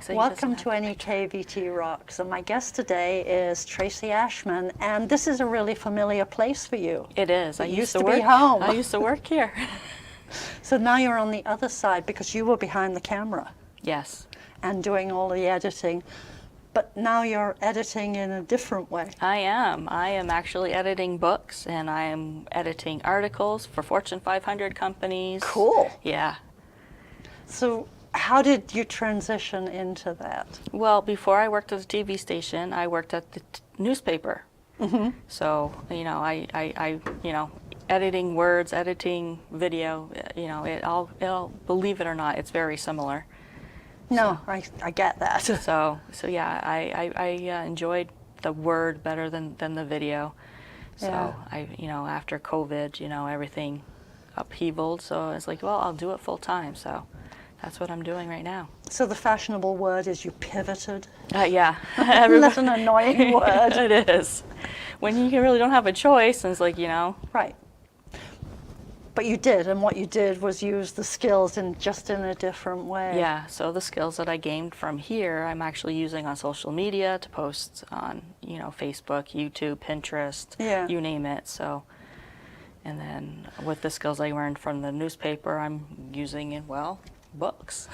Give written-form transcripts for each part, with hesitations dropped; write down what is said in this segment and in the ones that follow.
Thanks. Welcome to NEK VT Rocks, and my guest today is Tracie Ashman, and this is a really familiar place for you. It is. It used to be home. I used to work here. So now you're on the other side because you were behind the camera. Yes. And doing all the editing, but now you're editing in a different way. I am. I am actually editing books, and I am editing articles for Fortune 500 companies. Cool. Yeah. So how did you transition into that? Well, before I worked at the TV station, I worked at the newspaper. Mm-hmm. So, you know, editing words, editing video, you know, it'll, believe it or not, it's very similar. No, I get that. So yeah, I enjoyed the word better than the video. So Yeah. you know, after COVID, you know, everything upheavaled. So it's like, well, I'll do it full time. So that's what I'm doing right now. So the fashionable word is you pivoted. Yeah. That's an annoying word. It is. When you really don't have a choice, and it's like, you know. Right. But you did, and what you did was use the skills just in a different way. Yeah, so the skills that I gained from here, I'm actually using on social media to post on, you know, Facebook, YouTube, Pinterest, Yeah. you name it. So, and then with the skills I learned from the newspaper, I'm using in, well, books.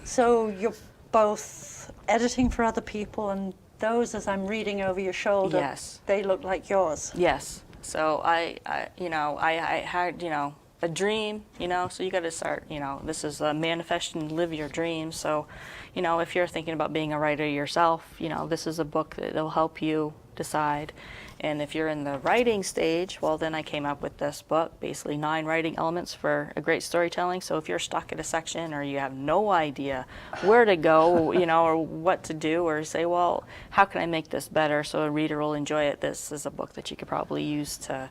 So you're both editing for other people, and those, as I'm reading over your shoulder, Yes. they look like yours. Yes. So I you know, I had, you know, a dream, you know, so you got to start, you know, this is a manifest and live your dreams. So, you know, if you're thinking about being a writer yourself, you know, this is a book that will help you decide. And if you're in the writing stage, well, then I came up with this book, basically 9 writing elements for a great storytelling. So if you're stuck at a section or you have no idea where to go, you know, or what to do, or say, well, how can I make this better so a reader will enjoy it? This is a book that you could probably use to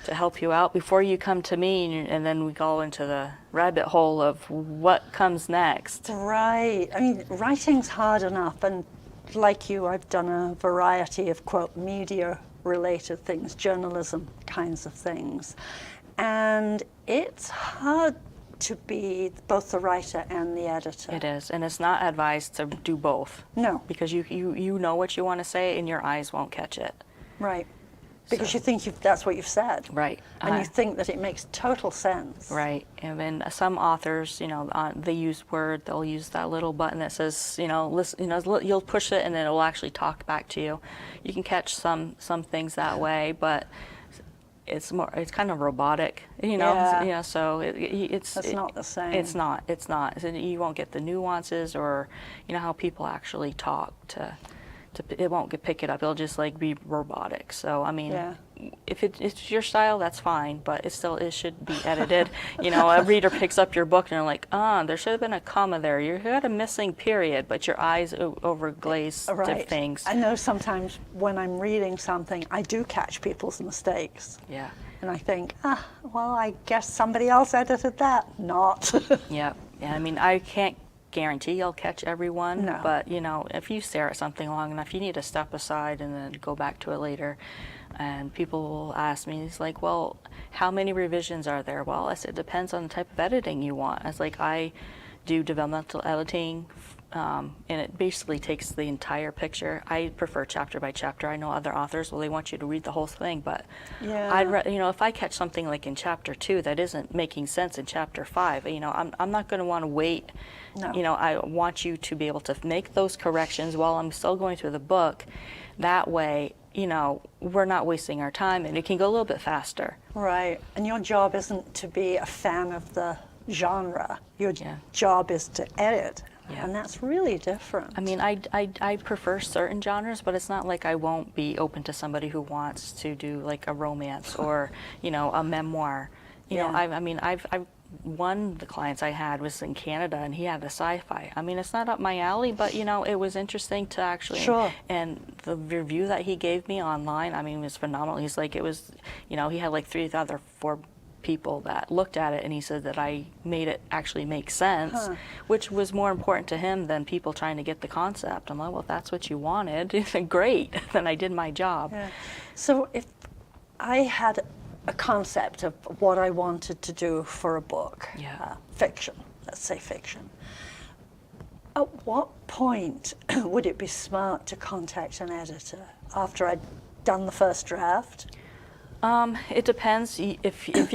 help you out before you come to me, and then we go into the rabbit hole of what comes next. Right. I mean, writing's hard enough, and like you, I've done a variety of, quote, media-related things, journalism kinds of things. And it's hard to be both the writer and the editor. It is, and it's not advised to do both. No. Because you know what you want to say, and your eyes won't catch it. Right. Because So. you think that's what you've said. Right. And you think that it makes total sense. Right, and then some authors, you know, they use Word. They'll use that little button that says, you know, listen, you know, you'll push it and then it will actually talk back to you. You can catch some things that way, but it's kind of robotic, you know. Yeah. You know, so it's not the same. It's not. So you won't get the nuances, or you know how people actually talk to it won't pick it up. It'll just like be robotic. So I mean, Yeah. if it's your style, that's fine, but it should be edited. You know, a reader picks up your book and they're like, there should have been a comma there. You got a missing period, but your eyes overglaze Right. things. I know sometimes when I'm reading something, I do catch people's mistakes. Yeah. And I think, well, I guess somebody else edited that. Not. Yeah. I mean, I can't guarantee I'll catch everyone, No. but you know, if you stare at something long enough, you need to step aside and then go back to it later. And people will ask me, it's like, well, how many revisions are there? Well, I said, it depends on the type of editing you want. It's like, I do developmental editing, and it basically takes the entire picture. I prefer chapter by chapter. I know other authors, well, they want you to read the whole thing, but Yeah. you know, if I catch something like in chapter 2 that isn't making sense in chapter 5, you know, I'm not going to want to wait. No. You know, I want you to be able to make those corrections while I'm still going through the book. That way, you know, we're not wasting our time, and it can go a little bit faster. Right. And your job isn't to be a fan of the genre. Your Yeah. job is to edit. Yeah. And that's really different. I mean, I prefer certain genres, but it's not like I won't be open to somebody who wants to do like a romance or, you know, a memoir. You know, Yeah. I mean, I've one of the clients I had was in Canada, and he had a sci-fi. I mean, it's not up my alley, but you know, it was interesting to actually. Sure. And the review that he gave me online, I mean, was phenomenal. He's like, it was, you know, he had like 3 other 4 people that looked at it, and he said that I made it actually make sense, which was more important to him than people trying to get the concept. I'm like, well, if that's what you wanted, great. Then I did my job. Yeah. So if I had a concept of what I wanted to do for a book, Yeah. fiction, let's say fiction, At what point would it be smart to contact an editor? After I'd done the first draft? It depends if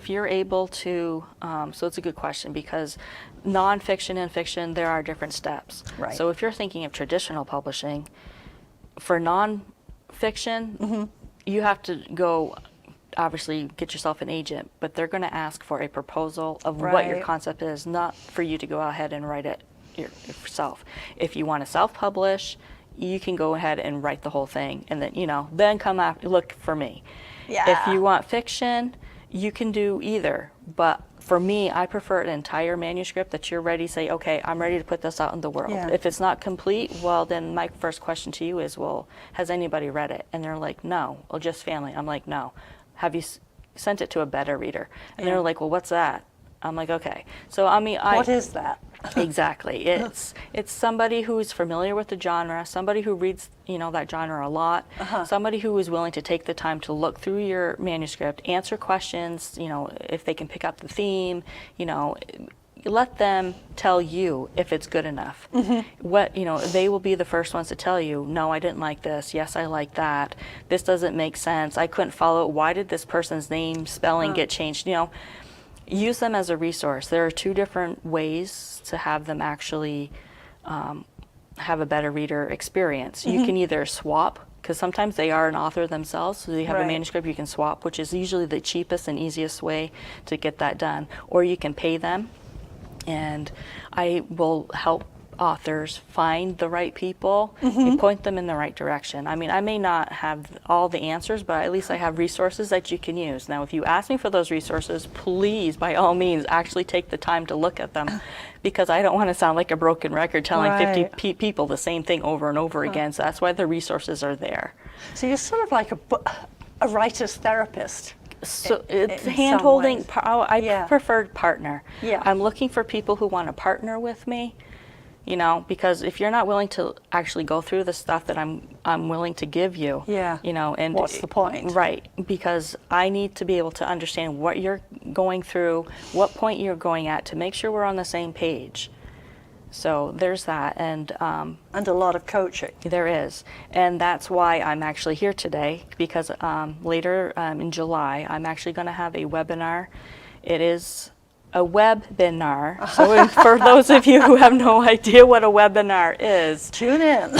you're able to. So it's a good question, because nonfiction and fiction, there are different steps. Right. So if you're thinking of traditional publishing, for nonfiction, you have to go, obviously, get yourself an agent, but they're going to ask for a proposal of what your Right. concept is, not for you to go ahead and write it yourself. If you want to self-publish, you can go ahead and write the whole thing, and then then come after, look for me. Yeah. If you want fiction, you can do either. But for me, I prefer an entire manuscript that you're ready to say, okay, I'm ready to put this out in the world. Yeah. If it's not complete, well, then my first question to you is, well, has anybody read it? And they're like, no. Well, just family. I'm like, no. Have you sent it to a beta reader? And Yeah. they're like, well, what's that? I'm like, okay. So, I mean, What is that? Exactly. It's somebody who's familiar with the genre, somebody who reads, that genre a lot, somebody who is willing to take the time to look through your manuscript, answer questions, if they can pick up the theme, let them tell you if it's good enough. They will be the first ones to tell you, no, I didn't like this. Yes, I like that. This doesn't make sense. I couldn't follow it. Why did this person's name spelling get changed? Use them as a resource. There are two different ways to have them actually have a better reader experience. You can either swap, because sometimes they are an author themselves, so they have a Right. manuscript you can swap, which is usually the cheapest and easiest way to get that done. Or you can pay them, and I will help authors find the right people and point them in the right direction. I mean, I may not have all the answers, but at least I have resources that you can use. Now, if you ask me for those resources, please, by all means, actually take the time to look at them, because I don't want to sound like a broken record telling Right. 50 people the same thing over and over again. So that's why the resources are there. So you're sort of like a writer's therapist. So it's in some hand-holding. ways. I Yeah. preferred partner. Yeah. I'm looking for people who want to partner with me, because if you're not willing to actually go through the stuff that I'm willing to give you, Yeah. and What's the point? Right, because I need to be able to understand what you're going through, what point you're going at, to make sure we're on the same page. So there's that, and And a lot of coaching. there is, and that's why I'm actually here today, because later in July, I'm actually going to have a webinar. It is a webinar, so for those of you who have no idea what a webinar is, Tune in.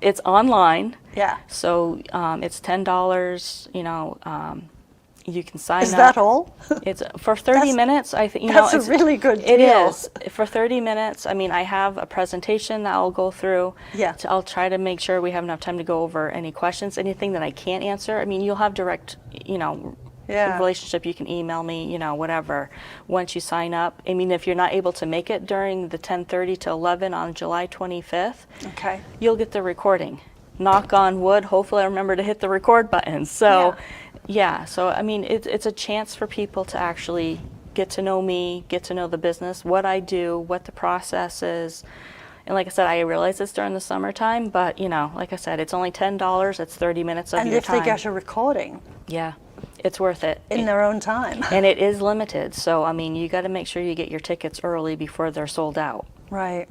it's online, Yeah. so it's $10, you can sign Is up. that all? It's for 30 That's- minutes. I think that's a it's really good It deal. is for 30 minutes. I mean, I have a presentation that I'll go through. Yeah. I'll try to make sure we have enough time to go over any questions, anything that I can't answer. I mean, you'll have direct, Yeah. relationship. You can email me, whatever. Once you sign up, I mean, if you're not able to make it during the 10:30 to 11 on July 25th, Okay. you'll get the recording. Knock on wood. Hopefully, I remember to hit the record button. So, yeah. So, I mean, it's a chance for people to actually get to know me, get to know the business, what I do, what the process is. And like I said, I realize it's during the summertime, but like I said, it's only $10. It's 30 minutes of And your if time. they get a recording Yeah, it's worth it. in their own time. And it is limited. So, I mean, you got to make sure you get your tickets early before they're sold out. Right.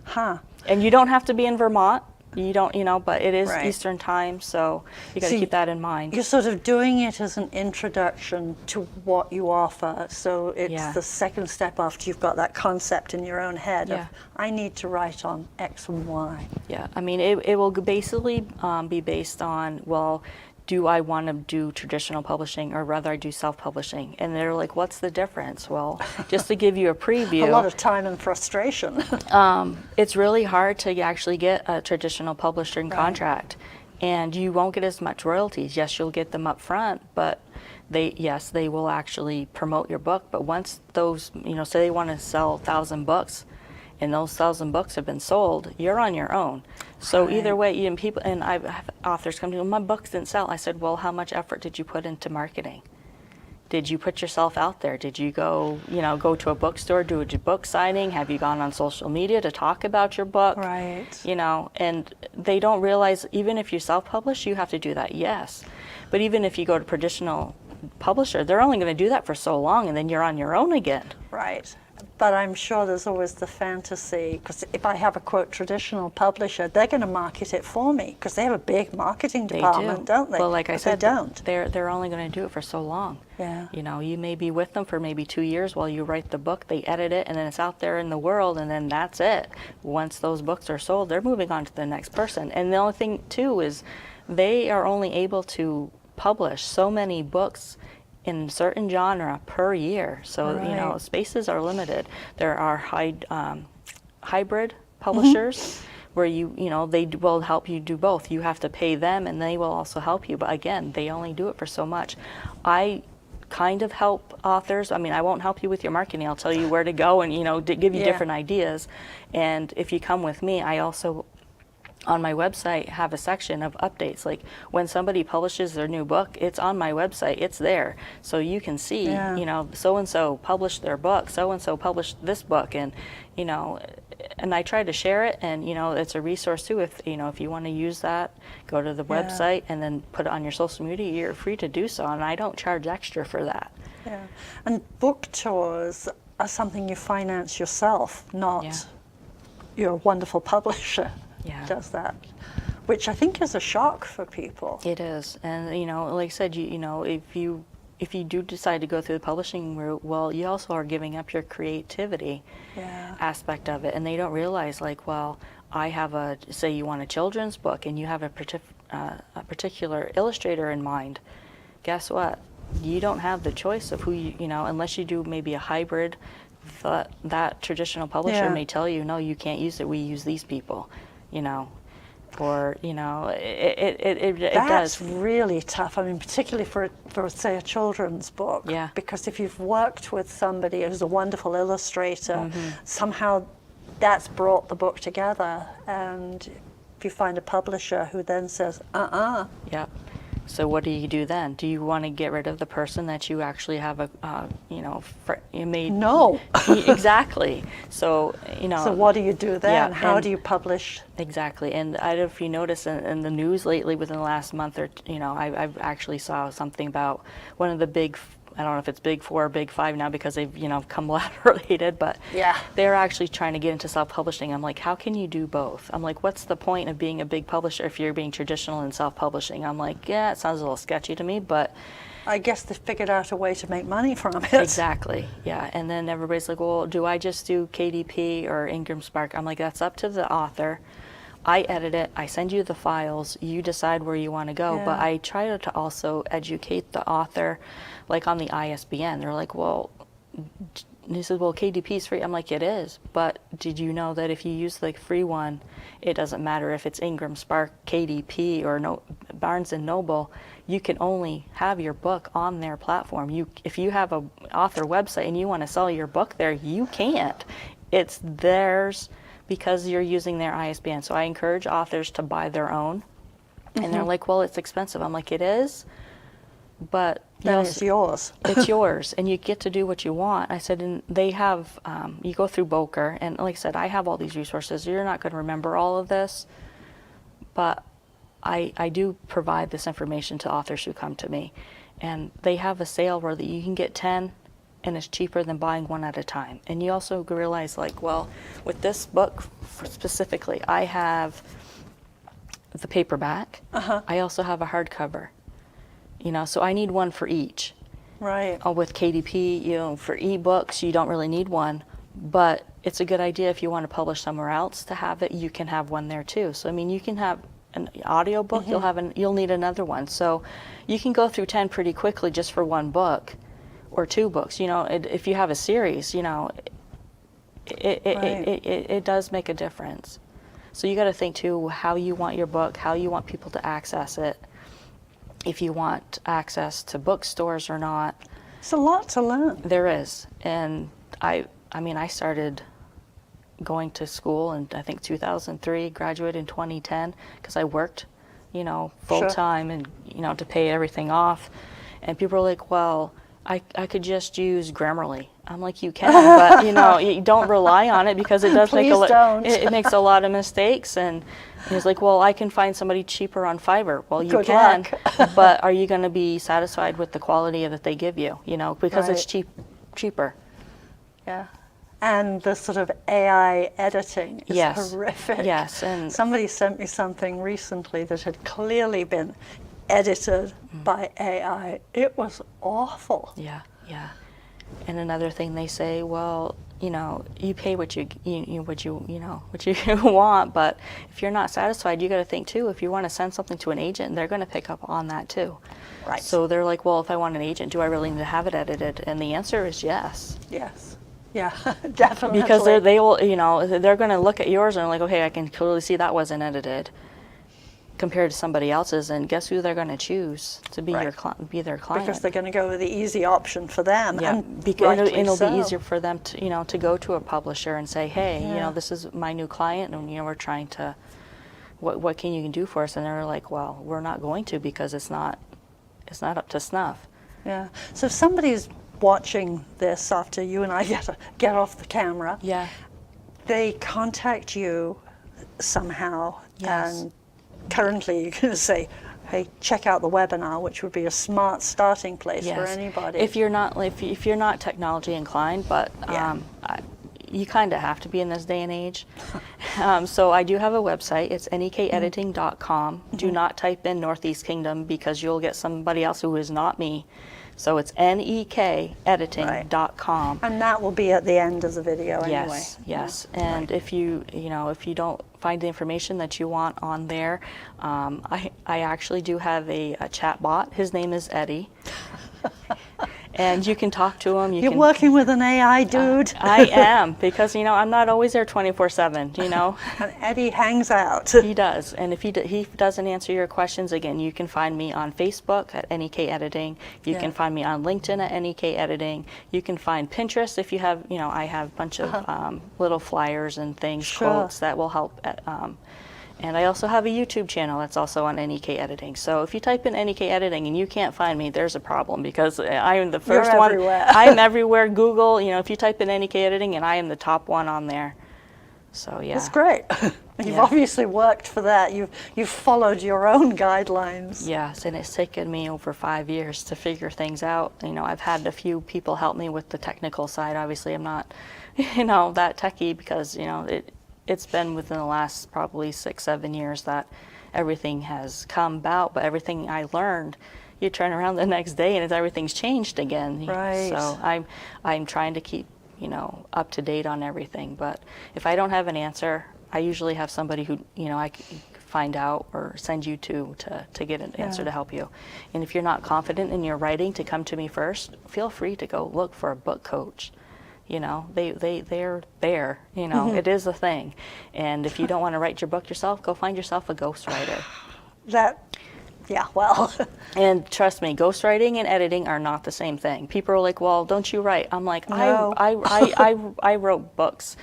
Huh. And you don't have to be in Vermont. You don't, but it is Right. Eastern time, so you got to So keep that in mind. You're sort of doing it as an introduction to what you offer. So it's Yeah. the second step after you've got that concept in your own head Yeah. of, I need to write on X and Y. Yeah, I mean, it will basically be based on, well, do I want to do traditional publishing or rather I do self-publishing? And they're like, what's the difference? Well, just to give you a preview. A lot of time and frustration. It's really hard to actually get a traditional publishing Right. contract, and you won't get as much royalties. Yes, you'll get them up front, but they will actually promote your book. But once those, say they want to sell 1,000 books, and those 1,000 books have been sold, you're on your own. So Right. either way, I've have authors come to me, my books didn't sell. I said, well, how much effort did you put into marketing? Did you put yourself out there? Did you go to a bookstore, do a book signing? Have you gone on social media to talk about your book? Right. And they don't realize, even if you self-publish, you have to do that, yes. But even if you go to traditional publisher, they're only going to do that for so long, and then you're on your own again. Right. But I'm sure there's always the fantasy, because if I have a quote traditional publisher, they're going to market it for me because they have a big marketing department, don't they? Well, like I But said, they don't. they're only going to do it for so long. Yeah. You know, you may be with them for maybe 2 years while you write the book. They edit it, and then it's out there in the world, and then that's it. Once those books are sold, they're moving on to the next person. And the only thing too is they are only able to publish so many books in certain genre per year. So, you know, Right. spaces are limited. There are hybrid publishers where you know, they will help you do both. You have to pay them and they will also help you. But again, they only do it for so much. I kind of help authors. I mean, I won't help you with your marketing. I'll tell you where to go and, you know, give you Yeah. different ideas. And if you come with me, I also on my website have a section of updates. Like when somebody publishes their new book, it's on my website, it's there. So you can see, Yeah. you know, so-and-so published their book, so-and-so published this book, and, you know, and I try to share it, and, you know, it's a resource too. If, you know, if you want to use that, go to the Yeah. website and then put it on your social media, you're free to do so, and I don't charge extra for that. Yeah. And book tours are something you finance yourself, not Yeah. your wonderful publisher Yeah. does that, which I think is a shock for people. It is, and you know, like I said, you know, if you do decide to go through the publishing route, well, you also are giving up your creativity Yeah. aspect of it, and they don't realize, like, well, I have say you want a children's book and you have a particular illustrator in mind. Guess what? You don't have the choice of who you know, unless you do maybe a hybrid. That traditional publisher Yeah. may tell you, no, you can't use it. We use these people, you know, or you know, it That's does. really tough. I mean, particularly for say a children's book. Yeah. Because if you've worked with somebody who's a wonderful illustrator, Mm-hmm. somehow that's brought the book together. And if you find a publisher who then says, Yep. So what do you do then? Do you want to get rid of the person that you actually have you know, you made? No. Exactly. So, you know. So what do you do then? Yeah, How and- do you publish? Exactly. And I don't know if you notice in the news lately within the last month or, you know, I've actually saw something about one of the big, I don't know if it's big 4 or big 5 now because they've, you know, come related, but Yeah. they're actually trying to get into self-publishing. I'm like, how can you do both? I'm like, what's the point of being a big publisher if you're being traditional and self-publishing? I'm like, yeah, it sounds a little sketchy to me, but I guess they figured out a way to make money from it. exactly, yeah. And then everybody's like, well, do I just do KDP or Ingram Spark? I'm like, that's up to the author. I edit it, I send you the files, you decide where you want to go, but Yeah. I try to also educate the author, like on the ISBN. They're like, well, he says, well, KDP is free. I'm like, it is, but did you know that if you use the free one, it doesn't matter if it's Ingram Spark, KDP, or Barnes & Noble, you can only have your book on their platform. If you have an author website and you want to sell your book there, you can't. It's theirs because you're using their ISBN. So I encourage authors to buy their own. And they're like, well, it's expensive. I'm like, it is, but Then it's yours. it's yours, and you get to do what you want. I said, and they have, you go through Boker, and like I said, I have all these resources. You're not going to remember all of this, but I do provide this information to authors who come to me. And they have a sale where you can get 10, and it's cheaper than buying one at a time. And you also realize, like, well, with this book specifically, I have the paperback. I also have a hardcover. You know, so I need one for each. Right. With KDP, you know, for ebooks, you don't really need one, but it's a good idea if you want to publish somewhere else to have it. You can have one there too. So I mean, you can have an audio book. You'll need another one. So you can go through 10 pretty quickly just for one book, or 2 books. You know, if you have a series, you know, it does make a difference. So you got to think too how you want your book, how you want people to access it. If you want access to bookstores or not. It's a lot to learn. There is. And I mean, I started going to school in, I think, 2003, graduated in 2010, because I worked, you know, full time and, you know, to pay everything off. And people are like, well, I could just use Grammarly. I'm like, you can, but, you know, you don't rely on it because it does make it makes a lot of mistakes. And he's like, well, I can find somebody cheaper on Fiverr. Well, you Good can, luck. but are you going to be satisfied with the quality that they give you? You know, because it's Right. cheaper. Yeah. And the sort of AI editing is Yes. horrific. Yes, and somebody sent me something recently that had clearly been edited by AI. It was awful. yeah, yeah. And another thing they say, well, you know, you pay what you want, but if you're not satisfied, you got to think too. If you want to send something to an agent, they're going to pick up on that too. Right. So they're like, well, if I want an agent, do I really need to have it edited? And the answer is yes. Yes. Yeah, definitely. Because they will, you know, they're going to look at yours and like, okay, I can clearly see that wasn't edited compared to somebody else's, and guess who they're going to choose to be Right. be their client? Because they're going to go with the easy option for them. Yeah, And because rightly it'll so. be easier for them to, you know, to go to a publisher and say, hey, you Yeah. know, this is my new client, and you know, we're trying to, what can you do for us? And they're like, well, we're not going to, because it's not up to snuff. Yeah. So if somebody's watching this after you and I get off the camera, Yeah. they contact you somehow, Yes. and currently you can say, hey, check out the webinar, which would be a smart starting place for anybody. If you're not technology inclined, but Yeah. you kind of have to be in this day and age. So I do have a website. It's nekediting.com. Do not type in Northeast Kingdom, because you'll get somebody else who is not me. So it's nekediting.com. And that will be at the end of the video anyway. Yes, yes. And if you don't find the information that you want on there, I actually do have a chat bot. His name is Eddie. And you can talk to him. You're working with an AI dude. I am, because, you know, I'm not always there 24/7, you know. And Eddie hangs out. He does. And if he doesn't answer your questions, again, you can find me on Facebook at NEK Editing. You can find me on LinkedIn at NEK Editing. You can find Pinterest if you have, you know, I have a bunch of little flyers and things, Sure. quotes that will help. And I also have a YouTube channel that's also on NEK Editing. So if you type in NEK Editing and you can't find me, there's a problem, because I am the first one. everywhere. I am everywhere. Google, you know, if you type in NEK Editing, and I am the top one on there. So yeah. That's great. You've obviously worked for that. You've followed your own guidelines. Yes, and it's taken me over 5 years to figure things out. You know, I've had a few people help me with the technical side. Obviously, I'm not, you know, that techie, because, you know, it's been within the last probably 6-7 years that everything has come about. But everything I learned, you turn around the next day and everything's changed again. Right. So I'm trying to keep, you know, up to date on everything. But if I don't have an answer, I usually have somebody who, you know, I can find out or send you to get an answer to help you. And if you're not confident in your writing, to come to me first. Feel free to go look for a book coach. You know, they're there, you know, it is a thing. And if you don't want to write your book yourself, go find yourself a ghostwriter. Yeah, well. And trust me, ghostwriting and editing are not the same thing. People are like, well, don't you write? I'm like, No. I wrote books.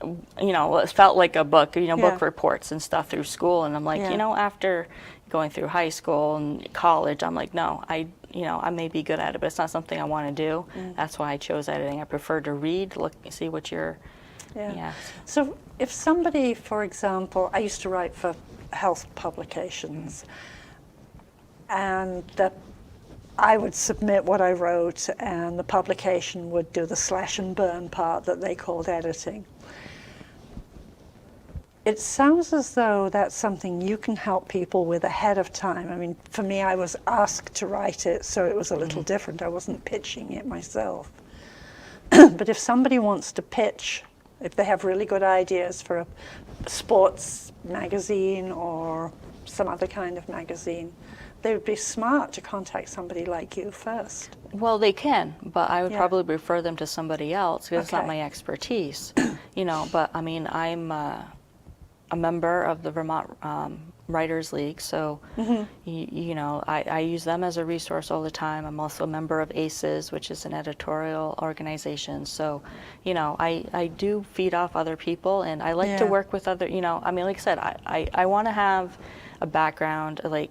You know, it felt like a book, you know, Yeah. book reports and stuff through school. And I'm like, Yeah. you know, after going through high school and college, I'm like, no, you know, I may be good at it, but it's not something I want to do. That's why I chose editing. I prefer to read, look, see what you're, yeah. So if somebody, for example, I used to write for health publications, and I would submit what I wrote, and the publication would do the slash and burn part that they called editing. It sounds as though that's something you can help people with ahead of time. I mean, for me, I was asked to write it, so it was a little different. I wasn't pitching it myself. But if somebody wants to pitch, if they have really good ideas for a sports magazine or some other kind of magazine, they would be smart to contact somebody like you first. Well, they can, but I would Yeah. probably refer them to somebody else, because it's not Okay. my expertise, you know. But I mean, I'm a member of the Vermont Writers League, so you know, I use them as a resource all the time. I'm also a member of ACES, which is an editorial organization. So, you know, I do feed off other people, and I like to Yeah. work with other, you know, I mean, like I said, I want to have a background, like,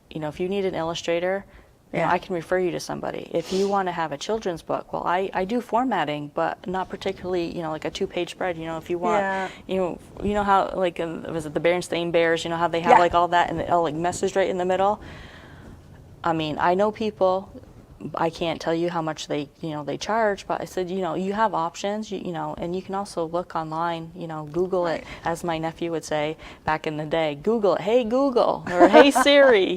you know, if you need an illustrator, you know, Yeah. I can refer you to somebody. If you want to have a children's book, well, I do formatting, but not particularly, you know, like a 2-page spread. You know, if you want, Yeah. you know how, like, was it the Berenstain Bears? You know how they have Yeah. like all that and all like message right in the middle. I mean, I know people I can't tell you how much they, they charge, but I said, you have options, and you can also look online, Google it, as my nephew would say back in the day, Google it, hey Google, or hey Siri,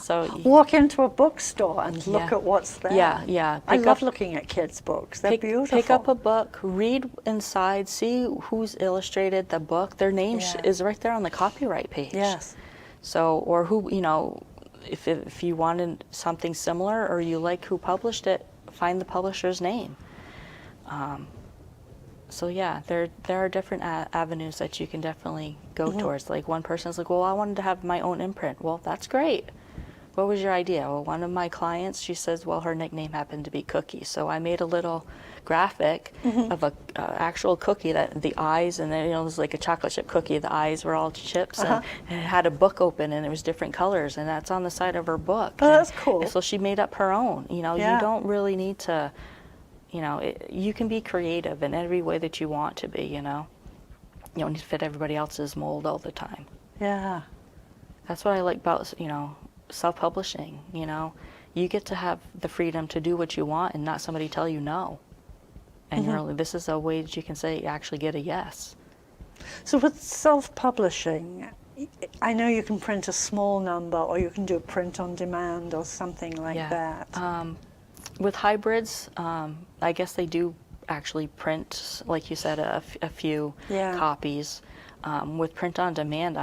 So walk into a bookstore and look at what's there. Yeah. I love looking at kids' books. They're beautiful. Pick up a book, read inside, see who's illustrated the book. Their name is right there on the copyright page. Yes. So, or who, if you wanted something similar or you like who published it, find the publisher's name. So yeah, there are different avenues that you can definitely go towards. Like one person's like, well, I wanted to have my own imprint. Well, that's great. What was your idea? Well, one of my clients, she says, well, her nickname happened to be Cookie. So I made a little graphic of a actual cookie that the eyes, and then, it was like a chocolate chip cookie. The eyes were all chips, and it had a book open, and it was different colors, and that's on the side of her book. Oh, that's cool. So she made up her own. You don't really need to, you can be creative in every way that you want to be, You don't need to fit everybody else's mold all the time. Yeah. That's what I like about, self-publishing. You get to have the freedom to do what you want and not somebody tell you no. And really, this is a way that you can say actually get a yes. So with self-publishing, I know you can print a small number, or you can do a print on demand or something like that. With hybrids, I guess they do actually print, like you said, a few copies. With print on demand,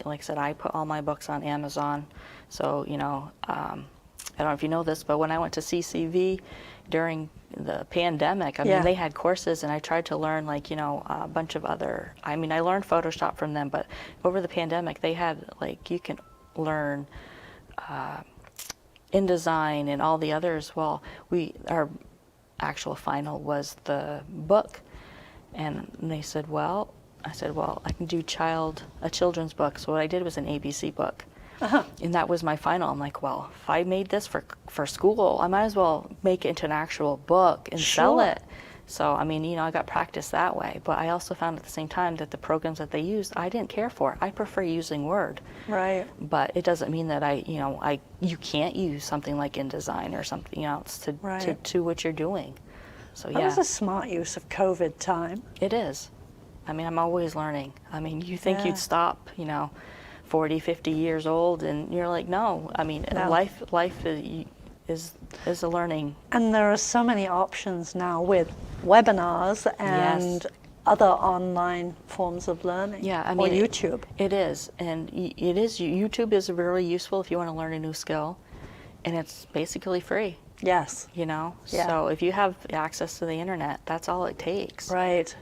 like I said, I put all my books on Amazon. So, I don't know if you know this, but when I went to CCV during the pandemic, they had courses, and I tried to learn a bunch of other, I learned Photoshop from them, but over the pandemic, they had you can learn InDesign and all the others. Well, our actual final was the book, and they said, well, I said, well, I can do a children's book. So what I did was an ABC book. And that was my final. I'm like, well, if I made this for school, I might as well make it into an actual book and sell it. So, I got practice that way. But I also found at the same time that the programs that they used, I didn't care for. I prefer using Word. Right. But it doesn't mean that you can't use something like InDesign or something else to what you're doing. So, That was a smart use of COVID time. It is. I'm always learning. You think you'd stop, 40, 50 years old, and you're like, no. No. Life is a learning. And there are so many options now with webinars and other online forms of learning. Yeah, or YouTube. It is, and YouTube is really useful if you want to learn a new skill, and it's basically free. Yes. So if you have access to the internet, that's all it takes. Right.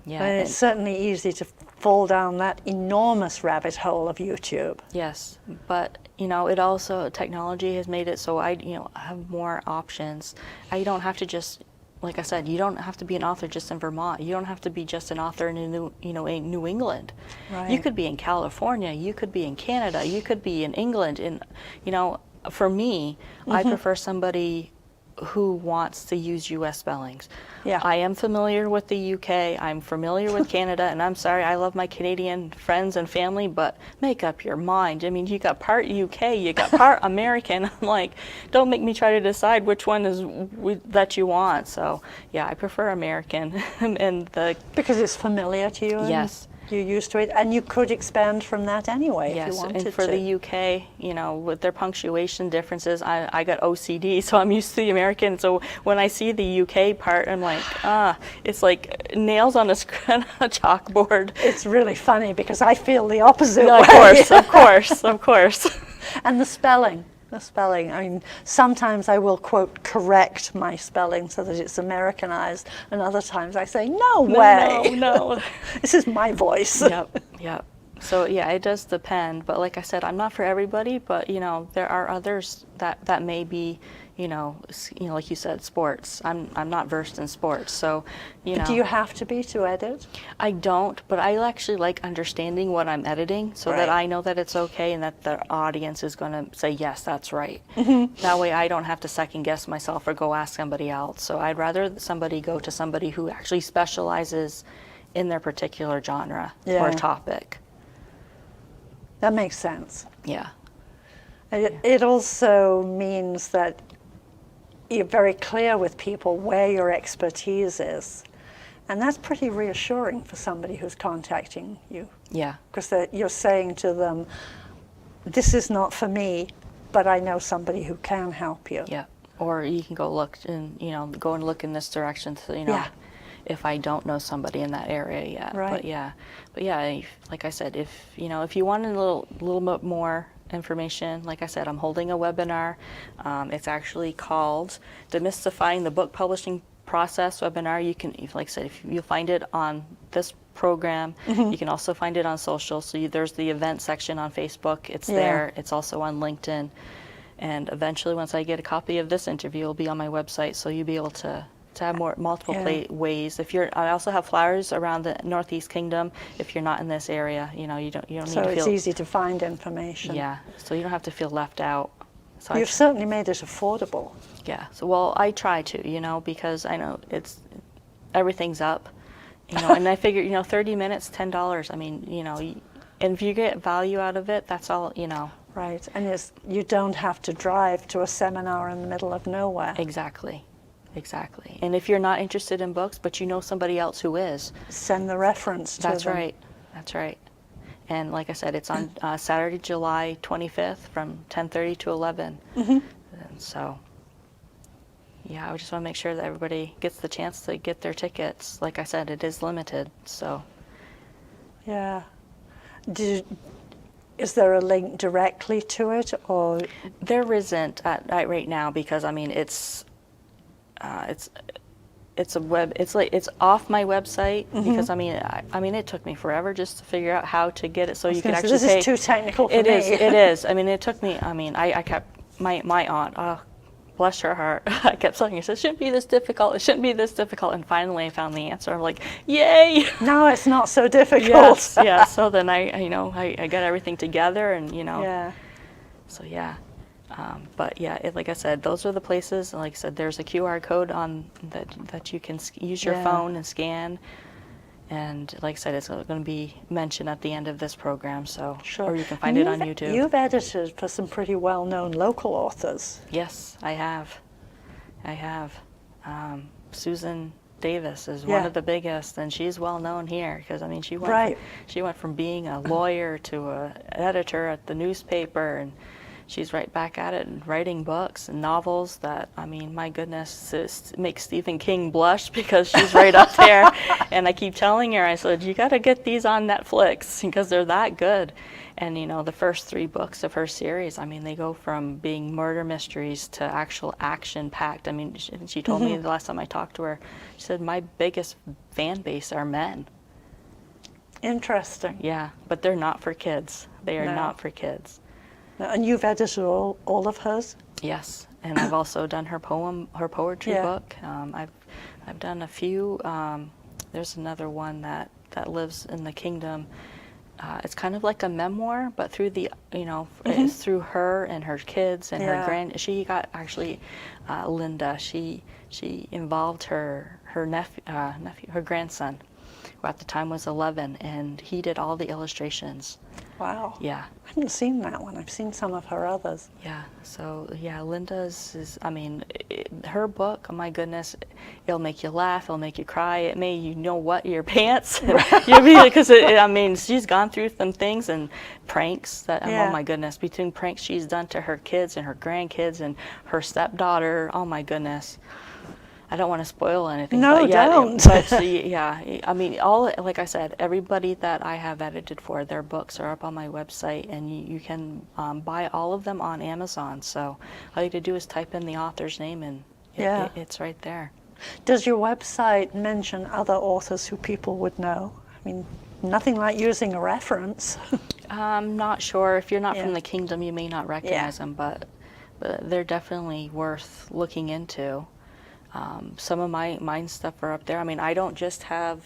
Yeah, and it's certainly easy to fall down that enormous rabbit hole of YouTube. Yes, but it also, technology has made it so I have more options. I don't have to just, like I said, you don't have to be an author just in Vermont. You don't have to be just an author in New England. Right. You could be in California. You could be in Canada. You could be in England. And for me, I prefer somebody who wants to use U.S. spellings. Yeah. I am familiar with the UK, I'm familiar with Canada, and I'm sorry, I love my Canadian friends and family, but make up your mind. You got part UK, you got part American. I'm like, don't make me try to decide which one is that you want. So, yeah, I prefer American. Because it's familiar to you. Yes. You're used to it, and you could expand from that anyway if you wanted to. And for the UK, with their punctuation differences, I got OCD, so I'm used to the American. So when I see the UK part, I'm like, it's like nails on a chalkboard. It's really funny because I feel the opposite way. Of course. And the spelling. Sometimes I will, quote, correct my spelling so that it's Americanized, and other times I say, no way. No. This is my voice. Yep. So, yeah, it does depend. But like I said, I'm not for everybody, but, there are others that may be, like you said, sports. I'm not versed in sports, so, Do you have to be to edit? I don't, but I actually like understanding what I'm editing so that I know that it's okay and that the audience is going to say, yes, that's right. That way I don't have to second guess myself or go ask somebody else. So I'd rather somebody go to somebody who actually specializes in their particular genre or topic. That makes sense. Yeah. It also means that you're very clear with people where your expertise is. And that's pretty reassuring for somebody who's contacting you. Yeah. Because you're saying to them, this is not for me, but I know somebody who can help you. Yeah. Or you can go look and, go and look in this direction, so, Yeah. if I don't know somebody in that area yet. Right. But yeah, like I said, if you want a little bit more information, like I said, I'm holding a webinar. It's actually called Demystifying the Book Publishing Process webinar. You can, like I said, if you'll find it on this program, you can also find it on social. So there's the event section on Facebook. It's there. It's also on LinkedIn. And eventually, once I get a copy of this interview, it'll be on my website. So you'll be able to have multiple ways. I also have flyers around the Northeast Kingdom. If you're not in this area, you don't need to feel. So it's easy to find information. Yeah. So you don't have to feel left out. So You've certainly made it affordable. Yeah. So well, I try to, because I know everything's up, and I figure, 30 minutes, $10. I mean, and if you get value out of it, that's all, Right, and you don't have to drive to a seminar in the middle of nowhere. Exactly. And if you're not interested in books, but you know somebody else who is, send the reference to them. That's right. And like I said, it's on Saturday, July 25th from 10:30 to 11. And so, yeah, I just want to make sure that everybody gets the chance to get their tickets. Like I said, it is limited, so. Yeah. Is there a link directly to it, or? There isn't right now, because it's off my website, because it took me forever just to figure out how to get it so you could actually say. This is too technical for me. It is. It took me. I kept my aunt. Bless her heart. I kept telling her, it shouldn't be this difficult. It shouldn't be this difficult. And finally, I found the answer. I'm like, yay! No, it's not so difficult. Yes. So then I got everything together, and Yeah. So yeah. But yeah, like I said, those are the places. Like I said, there's a QR code on that you can use your phone and scan. And like I said, it's going to be mentioned at the end of this program. So, Sure. Or you can find it on YouTube. You've edited for some pretty well-known local authors. Yes, I have. Susan Davis is one of the biggest, and she's well known here because she went from being a lawyer to an editor at the newspaper, and she's right back at it and writing books and novels that, my goodness, it makes Stephen King blush because she's right up there. And I keep telling her, I said, you got to get these on Netflix because they're that good. And, the first 3 books of her series, they go from being murder mysteries to actual action-packed. She told me the last time I talked to her, she said, my biggest fan base are men. Interesting. Yeah, but they're not for kids. They are not for kids. And you've edited all of hers? Yes, and I've also done her poetry book. I've done a few. There's another one that lives in the kingdom. It's kind of like a memoir, but through it's through her and her kids and her She got actually Linda. She involved her nephew, her grandson, who at the time was 11, and he did all the illustrations. Wow. Yeah. I haven't seen that one. I've seen some of her others. Yeah. So, Linda's is, her book, oh my goodness, it'll make you laugh, it'll make you cry, it may, wet your pants. Because, she's gone through some things and pranks that, oh my goodness, between pranks she's done to her kids and her grandkids and her stepdaughter, oh my goodness. I don't want to spoil anything. No, don't. But like I said, everybody that I have edited for, their books are up on my website, and you can buy all of them on Amazon. So all you have to do is type in the author's name, and it's right there. Does your website mention other authors who people would know? Nothing like using a reference. I'm not sure. If you're not from the kingdom, you may not recognize them, but they're definitely worth looking into. Some of mine stuff are up there. I don't just have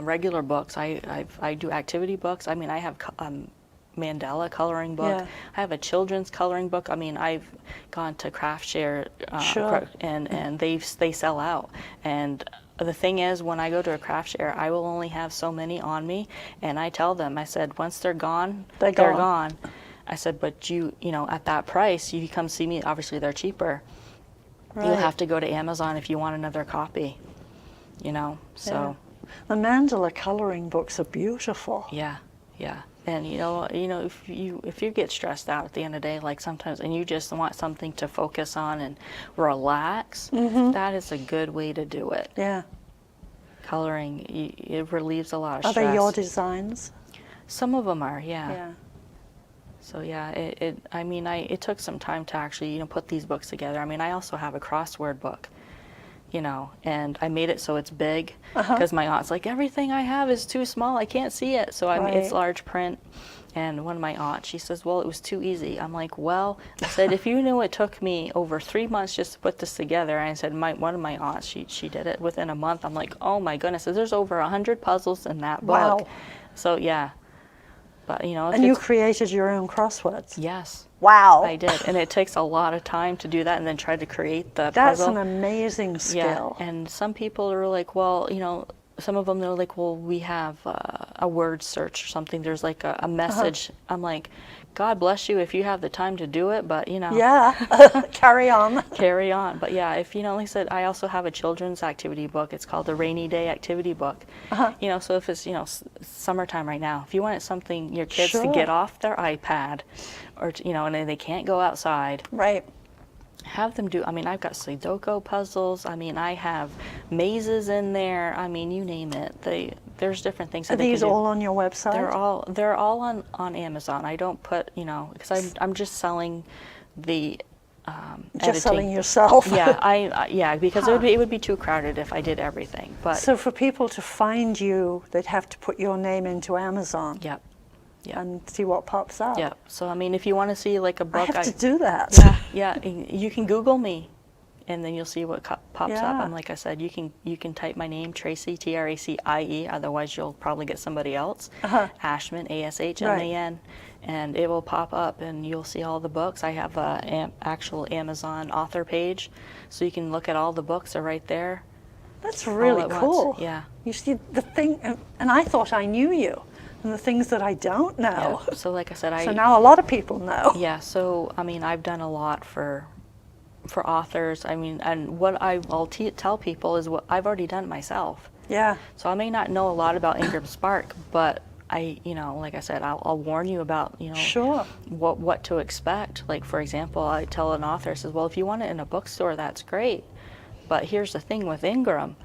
regular books. I do activity books. I have mandala coloring book. Yeah. I have a children's coloring book. I've gone to craft share and they sell out. And the thing is, when I go to a craft share, I will only have so many on me, and I tell them, I said, once they're gone, they're gone. I said, but you know, at that price, you come see me, obviously they're cheaper. Right. You'll have to go to Amazon if you want another copy, you know, so. Yeah. The mandala coloring books are beautiful. Yeah, yeah. And you know, if you get stressed out at the end of the day, like sometimes, and you just want something to focus on and relax, that is a good way to do it. Yeah. Coloring, it relieves a lot of Are stress. they your designs? Some of them are, yeah. Yeah. So yeah, I mean, it took some time to actually, you know, put these books together. I mean, I also have a crossword book, you know, and I made it so it's big because my aunt's like, everything I have is too small, I can't see it. So it's large print. And one of my aunts, she says, well, it was too easy. I'm like, well, I said, if you knew it took me over 3 months just to put this together, and I said, one of my aunts, she did it within a month. I'm like, oh my goodness, there's over 100 puzzles in that book. Wow. So yeah, but you know. And you created your own crosswords? Yes. Wow. I did, and it takes a lot of time to do that and then try to create the That's puzzle. an amazing skill. Yeah, and some people are like, well, you know, some of them, they're like, well, we have a word search or something. There's like a message. I'm like, God bless you if you have the time to do it, but you know. Yeah, carry on. Carry on. But yeah, if you know, like I said, I also have a children's activity book. It's called the Rainy Day Activity Book. You know, so if it's, you know, summertime right now, if you want something, your kids to get off their iPad or, you know, and they can't go outside. Right. Have them do, I mean, I've got Sudoku puzzles. I mean, I have mazes in there. I mean, you name it. There's different things that they can do. Are these all on your website? They're all on Amazon. I don't put, you know, because I'm just selling the editing. Selling yourself. Yeah, yeah, because it would be too crowded if I did everything. But so for people to find you, they'd have to put your name into Amazon. Yep. Yeah. And see what pops up. Yeah. So I mean, if you want to see like a book, I have to do that. Yeah. You can Google me, and then you'll see what pops up. And like I said, you can type my name, Tracie, Tracie. Otherwise, you'll probably get somebody else. Ashman, Ashman, and it will pop up, and you'll see all the books. I have a actual Amazon author page, so you can look at all the books are right there. That's really cool. Once. Yeah. You see the thing, and I thought I knew you. And the things that I don't know. Yeah. So like I said, so now a lot of people know. Yeah. So I mean, I've done a lot for authors. I mean, and what I'll tell people is what I've already done myself. Yeah. So I may not know a lot about Ingram Spark, but you know, like I said, I'll warn you about, you know, what to expect. Like for example, I tell an author, says, well, if you want it in a bookstore, that's great. But here's the thing with Ingram,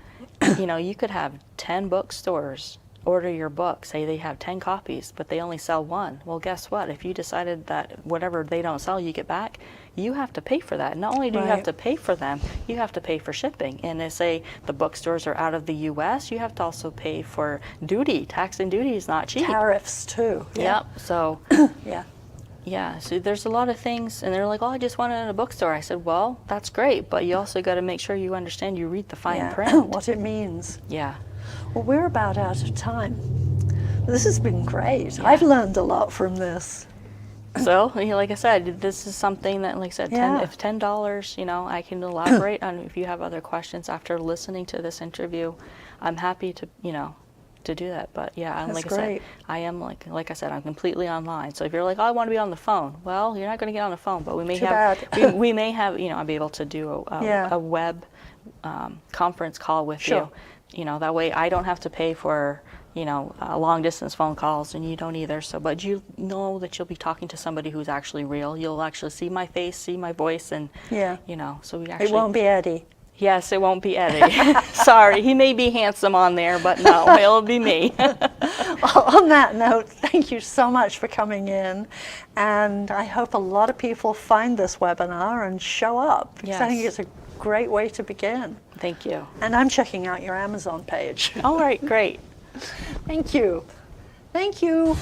you know, you could have 10 bookstores order your book, say they have 10 copies, but they only sell one. Well, guess what? If you decided that whatever they don't sell, you get back, you have to pay for that. Not only do you have to pay for them, you have to pay for shipping. And they say the bookstores are out of the U.S., you have to also pay for duty. Tax and duty is not cheap. Tariffs too. Yep. So yeah, so there's a lot of things, and they're like, oh, I just want it in a bookstore. I said, well, that's great, but you also got to make sure you understand, you read the fine print. What it means. Yeah. Well, we're about out of time. This has been great. I've learned a lot from this. So, you know, like I said, this is something that, like I said, if $10, you know, I can elaborate on if you have other questions after listening to this interview. I'm happy to, you know, to do that. But yeah, That's like great. I said, I am like I said, I'm completely online. So if you're like, oh, I want to be on the phone, well, you're not going to get on the phone, but we may we may have, you know, I'll be able to do a web conference call with you. You know, that way I don't have to pay for, you know, long distance phone calls, and you don't either. So, but you know that you'll be talking to somebody who's actually real. You'll actually see my face, see my voice, and you know, so we actually. It won't be Eddie. Yes, it won't be Eddie. Sorry, he may be handsome on there, but no, it'll be me. On that note, thank you so much for coming in, and I hope a lot of people find this webinar and show up, because I think it's a great way to begin. Thank you. And I'm checking out your Amazon page. All right, great. Thank you. Thank you.